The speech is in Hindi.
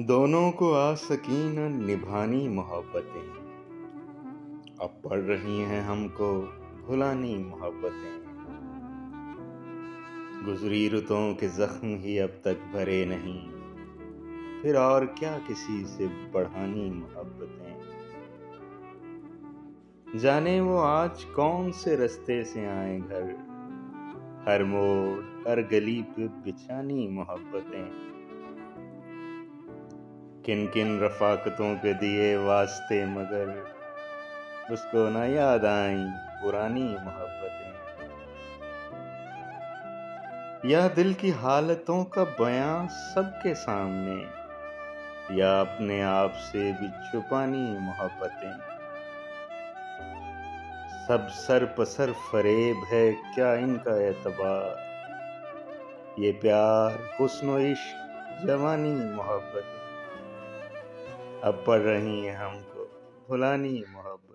दोनों को आ सकी न निभानी मोहब्बतें, अब पड़ रही हैं हमको भुलानी मोहब्बतें। गुजरी रुतों के जख्म ही अब तक भरे नहीं, फिर और क्या किसी से बढ़ानी मोहब्बतें। जाने वो आज कौन से रास्ते से आए घर, हर मोड़ हर गली पे बिछानी मोहब्बतें। किन किन रफाकतों के दिए वास्ते मगर उसको न याद आई पुरानी मोहब्बतें। यह दिल की हालतों का बयां सबके सामने, या अपने आप से भी छुपानी मोहब्बतें। सब सर पसर फरेब है क्या इनका एतबार, ये प्यार हुस्न इश्क जवानी मोहब्बतें। अब पड़ रही हैं हमको भुलानी मोहब्बत।